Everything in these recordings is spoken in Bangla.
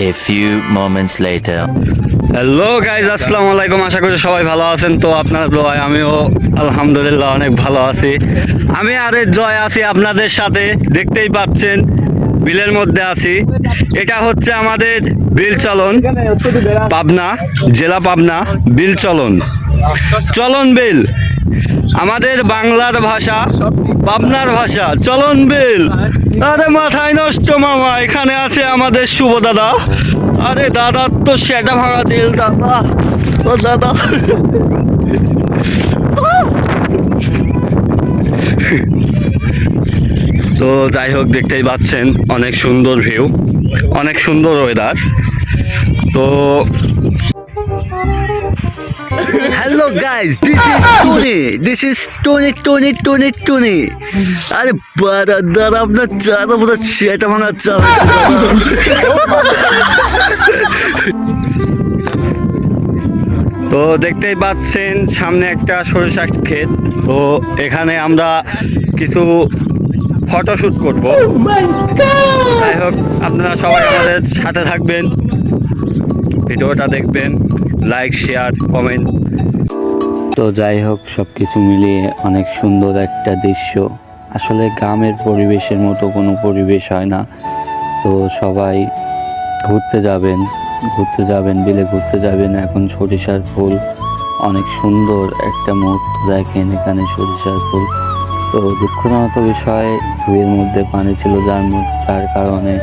A few moments later. Hello guys, আসসালামু আলাইকুম। আশা করি সবাই ভালো আছেন। তো আপনার দোয়ায় আমিও আলহামদুলিল্লাহ অনেক ভালো আছি। আমি আরে জয় আছি আপনাদের সাথে, দেখতেই পাচ্ছেন বিলের মধ্যে আছি। এটা হচ্ছে আমাদের বিল চলন, পাবনা জেলা, পাবনা বিল চলন, চলন বিল আমাদের বাংলার ভাষা, পাবনার ভাষা চলন বিল। আরে মাথায় নষ্ট মামা, এখানে আছে আমাদের শুভ দাদা। আরে দাদা তো সেটা ভাঙা দিল দাদা, ও দাদা। তো যাই হোক, দেখতেই পাচ্ছেন অনেক সুন্দর ভিউ, অনেক সুন্দর ওয়েদার। তো hello guys, this is Tony. আরে দাদা আপনার চাটা পুরো সেটা ভাঙা চা তো দেখতেই পাচ্ছেন সামনে একটা সরিষা ক্ষেত। তো এখানে আমরা কিছু ফটোশুট করব। যাই হোক, আপনারা সবাই আমাদের সাথে থাকবেন, ভিডিওটা দেখবেন, লাইক, শেয়ার, কমেন্ট। তো যাই হোক, সব কিছু মিলিয়ে অনেক সুন্দর একটা দৃশ্য। আসলে গ্রামের পরিবেশের মতো কোনো পরিবেশ হয় না। তো সবাই ঘুরতে যাবেন, বিলে ঘুরতে যাবেন। এখন সরিষার ফুল, অনেক সুন্দর একটা মুহূর্ত দেখেন এখানে সরিষার ফুল। তো দুঃখজনক বিষয়, ঢুয়ের মধ্যে পানি ছিল, যার কারণে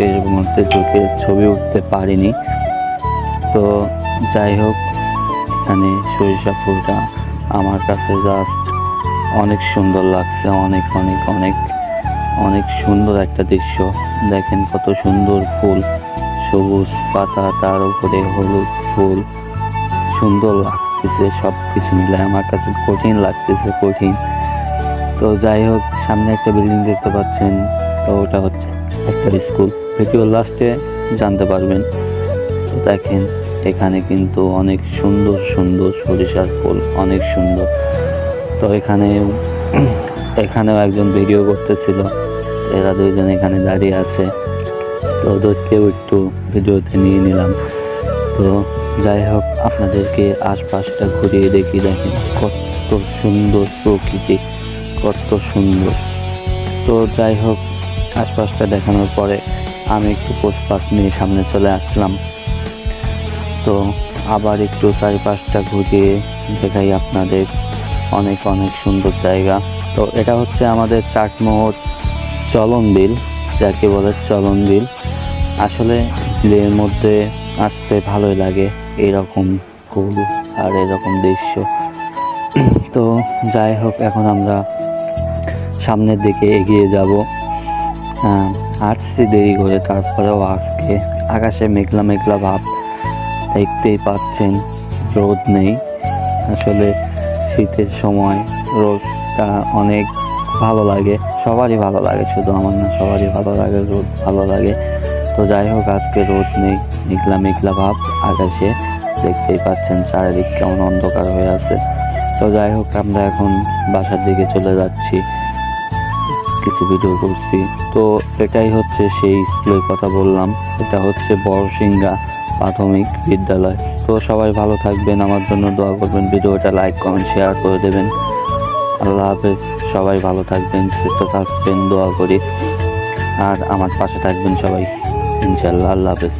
এর মধ্যে ঢুকে ছবি উঠতে পারিনি। তো যাই হোক, এখানে সরিষা ফুলটা আমার কাছে জাস্ট অনেক সুন্দর লাগছে, অনেক অনেক অনেক অনেক সুন্দর একটা দৃশ্য। দেখেন কত সুন্দর ফুল, সবুজ পাতা, তার উপরে হলুদ ফুল, সুন্দর লাগতেছে। সব কিছু মিলে আমার কাছে কঠিন লাগতেছে, কঠিন। তো যাই হোক, সামনে একটা বিল্ডিং দেখতে পাচ্ছেন, তো ওটা হচ্ছে একটা স্কুল। ভিডিও লাস্টে জানতে পারবেন। তো দেখেন এখানে কিন্তু অনেক সুন্দর সুন্দর সরিষার ফুল, অনেক সুন্দর। তো এখানেও একজন ভিডিও করতেছিল, এরা দুইজন এখানে দাঁড়িয়ে আছে। তো ওদেরকেও একটু ভিডিওতে নিয়ে নিলাম। তো যাই হোক, আপনাদেরকে আশপাশটা ঘুরিয়ে দেখি। দেখেন কত সুন্দর প্রকৃতি, কত সুন্দর। তো যাই হোক, আশপাশটা দেখানোর পরে আমি একটু পোস্টপাস নিয়ে সামনে চলে আসলাম। তো আবার একটু চারিপাশটা ঘুরিয়ে দেখাই আপনাদের, অনেক অনেক সুন্দর জায়গা। তো এটা হচ্ছে আমাদের চাটমোহর চলন বিল, যাকে বলে চলন বিল। আসলে বিলের মধ্যে আসতে ভালোই লাগে, এরকম ফুল আর এরকম দৃশ্য। তো যাই হোক, এখন আমরা সামনের দিকে এগিয়ে যাব। আসছি দেরি করে, তারপরেও আজকে আকাশে মেঘলা মেঘলা ভাব, দেখতেই পাচ্ছেন রোদ নেই। আসলে শীতের সময় রোদটা অনেক ভালো লাগে, সবারই ভালো লাগে, শুধু আমার না, সবারই ভালো লাগে, রোদ ভালো লাগে। তো যাই হোক, আজকে রোদ নেই, মেঘলা মেঘলা ভাব আকাশে, দেখতেই পাচ্ছেন চারিদিক কেমন অন্ধকার হয়ে আছে। তো যাই হোক, আমরা এখন বাসার দিকে চলে যাচ্ছি, কিছু ভিডিও করছি। তো এটাই হচ্ছে সেই স্কুলের কথা বললাম, এটা হচ্ছে বড়সিংহা প্রাথমিক বিদ্যালয়। তো সবাই ভালো থাকবেন, আমার জন্য দোয়া করবেন, ভিডিওটা লাইক, কমেন্ট, শেয়ার করে দেবেন। আল্লাহ হাফেজ, সবাই ভালো থাকবেন, সুস্থ থাকবেন, দোয়া করি। আর আমার পাশে থাকবেন সবাই, ইনশাআল্লাহ। আল্লাহ হাফেজ।